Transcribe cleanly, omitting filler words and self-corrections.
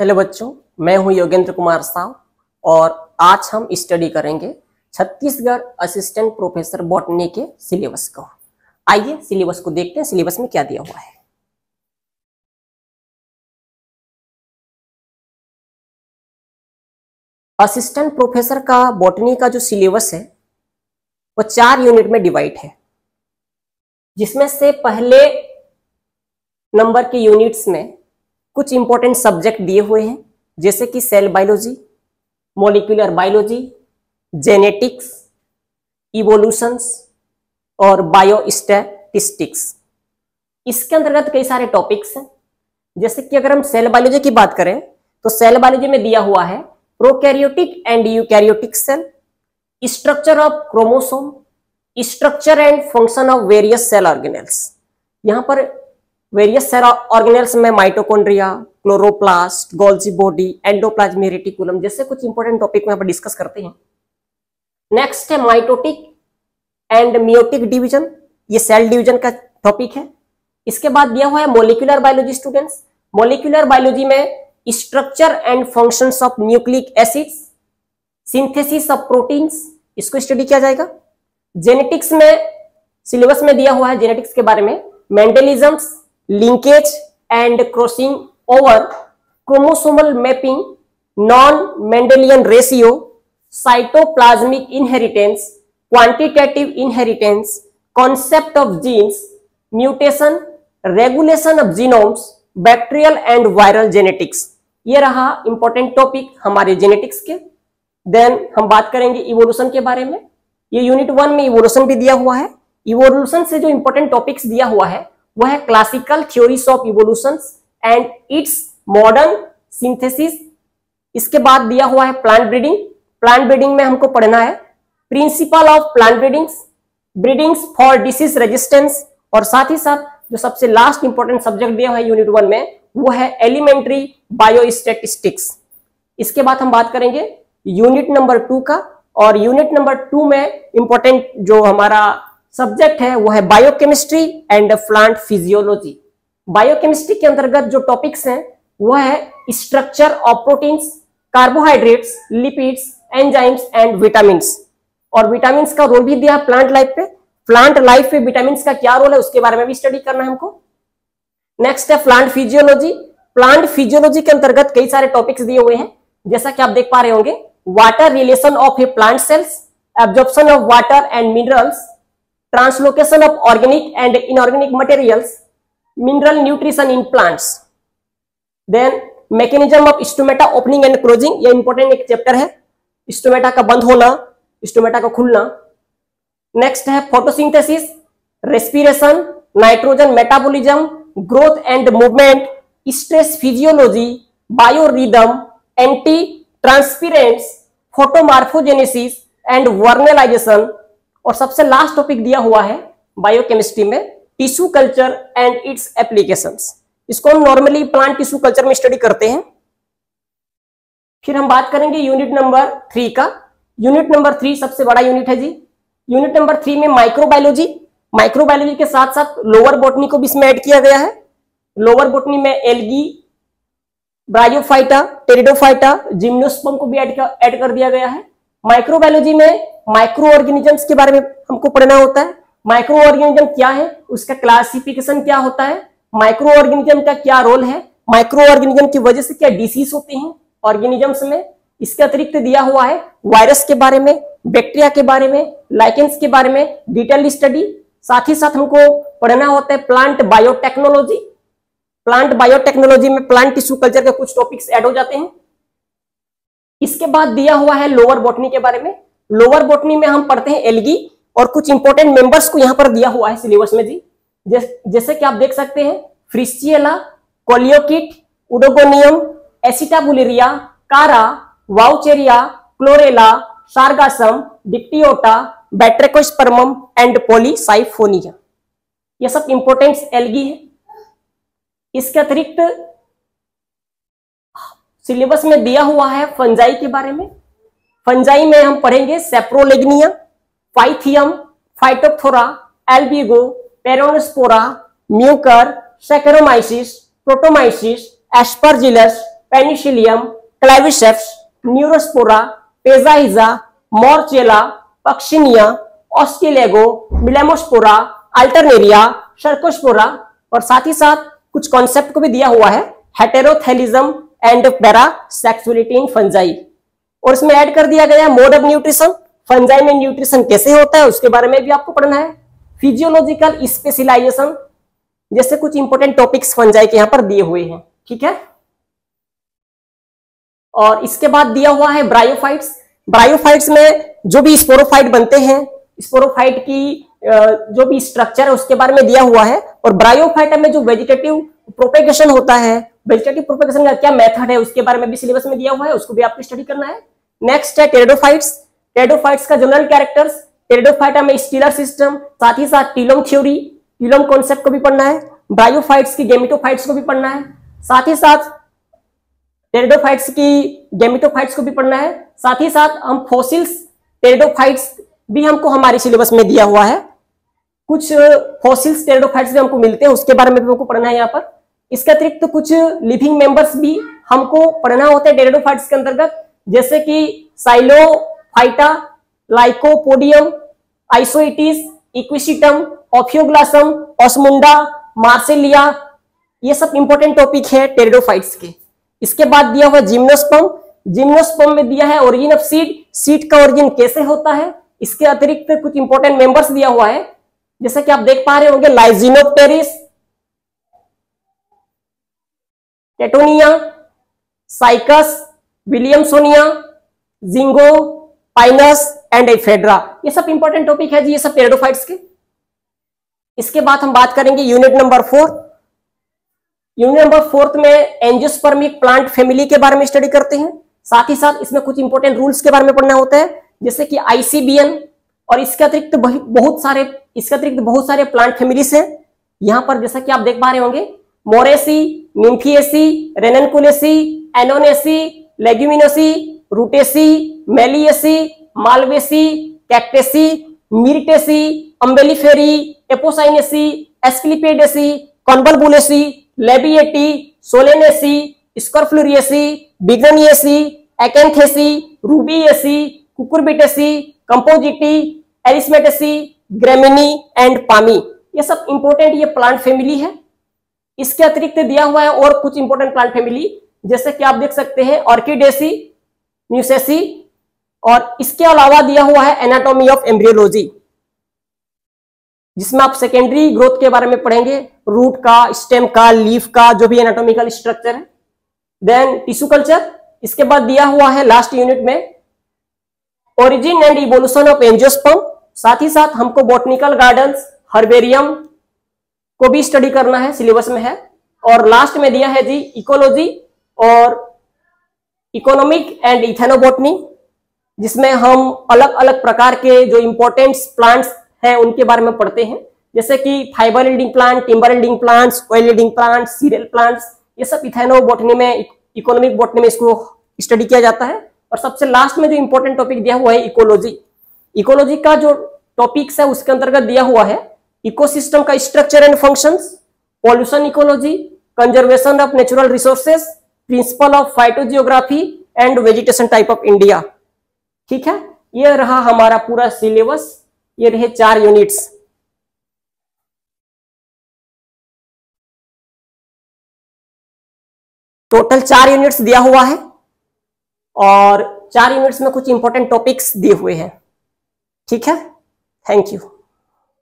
Hello बच्चों, मैं हूं योगेंद्र कुमार साव और आज हम स्टडी करेंगे छत्तीसगढ़ असिस्टेंट प्रोफेसर बॉटनी के सिलेबस को। आइए सिलेबस को देखते हैं, सिलेबस में क्या दिया हुआ है। असिस्टेंट प्रोफेसर का बॉटनी का जो सिलेबस है वो 4 यूनिट में डिवाइड है, जिसमें से पहले नंबर के यूनिट्स में कुछ इंपॉर्टेंट सब्जेक्ट दिए हुए हैं, जैसे कि cell biology, molecular biology, genetics, evolutions और बायोस्टैटिस्टिक्स। इसके अंतर्गत कई सारे टॉपिक्स हैं। जैसे कि अगर हम सेल बायोलॉजी की बात करें तो सेल बायोलॉजी में दिया हुआ है prokaryotic and eukaryotic cell, structure of chromosome, structure and function of various cell organelles. यहाँ पर वेरियस सेल ऑर्गेनेल्स में mitochondria, chloroplast, Golgi body, endoplasmic reticulum जैसे कुछ इंपॉर्टेंट टॉपिक में यहाँ पर डिस्कस करते हैं। नेक्स्ट है माइटोटिक एंड मियोटिक डिवीजन, ये सेल डिवीजन का टॉपिक है। इसके बाद दिया हुआ है molecular biology students. Molecular biology में structure and functions of nucleic acids, synthesis of proteins, इसको स्टडी किया जाएगा। जेनेटिक्स में सिलेबस में दिया हुआ है जेनेटिक्स के बारे में Mendelisms, linkage and crossing over, chromosomal mapping, non Mendelian ratio, cytoplasmic inheritance, quantitative inheritance, concept of genes, mutation, regulation of genomes, bacterial and viral genetics. ये रहा इंपॉर्टेंट टॉपिक हमारे जेनेटिक्स के। देन हम बात करेंगे इवोल्यूशन के बारे में। ये यूनिट 1 में इवोल्यूशन भी दिया हुआ है। इवोल्यूशन से जो इंपॉर्टेंट टॉपिक्स दिया हुआ है वह है classical theories of evolutions and it's modern synthesis. इसके बाद दिया हुआ है प्लांट ब्रीडिंग। प्लांट ब्रीडिंग में हमको पढ़ना है principle of plant breedings for disease resistance, और साथ ही साथ जो सबसे लास्ट इंपॉर्टेंट सब्जेक्ट दिया हुआ है यूनिट 1 में वो है एलिमेंट्री बायोस्टैटिस्टिक्स। इसके बाद हम बात करेंगे यूनिट नंबर 2 का, और यूनिट नंबर 2 में इंपॉर्टेंट जो हमारा सब्जेक्ट है वो है biochemistry and plant physiology. Biochemistry के अंतर्गत जो टॉपिक्स हैं वो है structure of proteins, carbohydrates, lipids, enzymes and vitamins. और विटामिन्स का रोल भी दिया है प्लांट लाइफ पे। प्लांट लाइफ पे विटामिन्स का क्या रोल है उसके बारे में भी स्टडी करना है हमको। नेक्स्ट है प्लांट फिजियोलॉजी। प्लांट फिजियोलॉजी के अंतर्गत कई सारे टॉपिक्स दिए हुए हैं, जैसा कि आप देख पा रहे होंगे water relation of a plant cells, absorption of water and minerals, translocation of organic and inorganic materials, mineral nutrition in plants. Then mechanism of stomata opening and closing, ये इंपॉर्टेंट एक चैप्टर है, स्टोमेटा का बंद होना, stomata का खुलना। Next है photosynthesis, respiration, nitrogen metabolism, growth and movement, stress physiology, biorhythm, anti transpirants, photomorphogenesis and vernalization. और सबसे लास्ट टॉपिक दिया हुआ है बायोकेमिस्ट्री में tissue culture and it's applications. इसको हम नॉर्मली प्लांट टिश्यू कल्चर में स्टडी करते हैं। फिर हम बात करेंगे यूनिट नंबर 3 का। यूनिट नंबर 3 सबसे बड़ा यूनिट है जी। यूनिट नंबर 3 में माइक्रोबायोलॉजी, माइक्रोबायोलॉजी के साथ साथ लोअर बॉटनी को भी इसमें ऐड किया गया है। लोअर बॉटनी में एल्गी, ब्रायोफाइटा, टेरिडोफाइटा, जिम्नोस्पर्म को भी ऐड कर दिया गया है। माइक्रोबायोलॉजी में माइक्रो ऑर्गेनिजम्स के बारे में हमको पढ़ना होता है। माइक्रो ऑर्गेनिज्म क्या है, उसका क्लासिफिकेशन क्या होता है, माइक्रो ऑर्गेनिज्म का क्या रोल है, माइक्रो ऑर्गेनिज्म की वजह से क्या डिसीज होते हैं ऑर्गेनिजम्स में। इसके अतिरिक्त दिया हुआ है वायरस के बारे में, बैक्टीरिया के बारे में, लाइकेंस के बारे में डिटेल स्टडी। साथ ही साथ हमको पढ़ना होता है प्लांट बायोटेक्नोलॉजी। प्लांट बायोटेक्नोलॉजी में प्लांट टिश्यू कल्चर के कुछ टॉपिक्स ऐड हो जाते हैं। इसके बाद दिया हुआ है लोअर बॉटनी के बारे में। लोअर बॉटनी में हम पढ़ते हैं एल्गी, और कुछ इंपॉर्टेंट मेंबर्स को यहां पर दिया हुआ है सिलेबस में जी। जैसे कि आप देख सकते हैं फ्रिस्चिएला, कोलियोकिट, उडोगोनियम, एसिटाबुलिरिया, कारा, वाउचेरिया, क्लोरेला, सार्गासम, डिप्टियोटा, बैट्रेकोस्पर्मम एंड पॉलीसाइफोनिया। ये सब इंपॉर्टेंट एल्गी है। इसके अतिरिक्त सिलेबस में दिया हुआ है फंजाई के बारे में। फंजाई में हम पढ़ेंगे Saprolegnia, Pythium, Phytophthora, Albugo, Peronospora, Mucor, Saccharomyces, Protomyces, Aspergillus, Penicillium, Claviceps, Neurospora, Peziza, Morchella, Puccinia, Ustilago, Melampsora, Alternaria, Cercospora, और साथ ही साथ कुछ कॉन्सेप्ट को भी दिया हुआ है, हेटेरोथैलिज्म एंड पैरासेक्सुअलिटी इन फंजाई। और इसमें ऐड कर दिया गया है मोड ऑफ न्यूट्रिशन, फंजाई में न्यूट्रिशन कैसे होता है उसके बारे में भी आपको पढ़ना है। फिजियोलॉजिकल स्पेशलाइजेशन जैसे कुछ इंपॉर्टेंट टॉपिक्स फंजाई के यहां पर दिए हुए हैं, ठीक है। और इसके बाद दिया हुआ है ब्रायोफाइट्स। ब्रायोफाइट्स में जो भी स्पोरोफाइट बनते हैं, स्पोरोफाइट की जो भी स्ट्रक्चर है उसके बारे में दिया हुआ है। और ब्रायोफाइट में जो वेजिटेटिव प्रोपेगेशन होता है, वेजिटेटिव प्रोपेगेशन का क्या मेथड है उसके बारे में भी सिलेबस में दिया हुआ है, उसको भी आपको स्टडी करना है। नेक्स्ट है टेरिडोफाइट्स। टेरिडोफाइट्स का जनरल कैरेक्टर्स, टेरिडोफाइटा में स्टीलर सिस्टम, साथ ही साथ टीलोम थ्योरी, टीलोम कॉन्सेप्ट को भी पढ़ना है। ब्रायोफाइट्स की गेमिटोफाइट्स को भी पढ़ना है, साथ ही साथ टेरिडोफाइट्स की गेमिटोफाइट्स को भी पढ़ना है। साथ ही साथ हम फॉसिल्स टेरिडोफाइट्स भी हमको हमारे सिलेबस में दिया हुआ है, कुछ फॉसिल्स टेरिडोफाइट्स भी हमको मिलते हैं, उसके बारे में भी हमको पढ़ना है यहाँ पर। इसके अतिरिक्त तो कुछ लिविंग मेंबर्स भी हमको पढ़ना होता है टेरिडोफाइट्स के अंतर्गत, जैसे कि साइलोफाइटा, लाइकोपोडियम, आइसोइटिस, इक्विसिटम, ऑफियोग्लासम, ऑस्मुंडा, मार्सेलिया, ये सब इंपॉर्टेंट टॉपिक है टेरिडोफाइट्स के। इसके बाद दिया हुआ जिम्नोस्पर्म। जिम्नोस्पर्म में दिया है ओरिजिन ऑफ सीड, सीड का ओरिजिन कैसे होता है। इसके अतिरिक्त कुछ इंपॉर्टेंट मेंबर्स दिया हुआ है, जैसे कि आप देख पा रहे होंगे Lyginopteris, Tetonia, Cycas, Williamsonia, Ginkgo, Pinus and Ephedra, ये सब इंपॉर्टेंट टॉपिक है जी, ये सब टेरिडोफाइट्स के। इसके बाद हम बात करेंगे यूनिट नंबर 4। यूनिट नंबर 4 में एंजियोस्पर्मिक प्लांट फैमिली के बारे में स्टडी करते हैं। साथ ही साथ इसमें कुछ इंपॉर्टेंट रूल्स के बारे में पढ़ना होता है, जैसे कि आईसीबीएन, और इसके अतिरिक्त बहुत सारे प्लांट फैमिलीज हैं यहां पर, जैसा कि आप देख पा रहे होंगे Moraceae, Nymphaeaceae, Ranunculaceae, Annonaceae, Leguminosae, Rutaceae, Meliaceae, Malvaceae, Cactaceae, Myrtaceae, Umbelliferae, Apocynaceae, Asclepiadaceae, Convolvulaceae, Labiatae, Solanaceae, Scrophulariaceae, Bignoniaceae, Acanthaceae, Rubiaceae, Cucurbitaceae, Compositae, Alismataceae, Gramineae and Palmae, ये सब इंपॉर्टेंट ये प्लांट फैमिली है। इसके अतिरिक्त दिया हुआ है और कुछ इंपॉर्टेंट प्लांट फैमिली, जैसे कि आप देख सकते हैं ऑर्किडेसी, म्यूसेसी, और इसके अलावा दिया हुआ है एनाटॉमी ऑफ एम्ब्रियोलॉजी, जिसमें आप सेकेंडरी ग्रोथ के बारे में पढ़ेंगे, रूट का, स्टेम का, लीफ का, जो भी एनाटॉमिकल स्ट्रक्चर है। Then tissue culture. इसके बाद दिया हुआ है लास्ट यूनिट में origin and evolution of angiosperm. साथ ही साथ हमको बॉटनिकल गार्डन्स, हर्बेरियम को भी स्टडी करना है, सिलेबस में है। और लास्ट में दिया है जी इकोलॉजी और इकोनॉमिक एंड इथेनोबॉटनी, जिसमें हम अलग अलग प्रकार के जो इंपॉर्टेंट प्लांट्स हैं उनके बारे में पढ़ते हैं, जैसे कि fibre yielding plant, timber yielding plants, oil yielding plants, serial plants, ये सब इथेनोबॉटनी में, इकोनॉमिक बॉटनी में इसको स्टडी किया जाता है। और सबसे लास्ट में जो इंपॉर्टेंट टॉपिक दिया हुआ है इकोलॉजी। इकोलॉजी का जो टॉपिक्स है उसके अंतर्गत दिया हुआ है इकोसिस्टम का structure and functions, pollution ecology, conservation of natural resources, principle of phytogeography and vegetation type of India. ठीक है, ये रहा हमारा पूरा सिलेबस, ये रहे 4 यूनिट्स। टोटल 4 यूनिट्स दिया हुआ है और 4 यूनिट्स में कुछ इंपॉर्टेंट टॉपिक्स दिए हुए हैं। ठीक है, थैंक यू।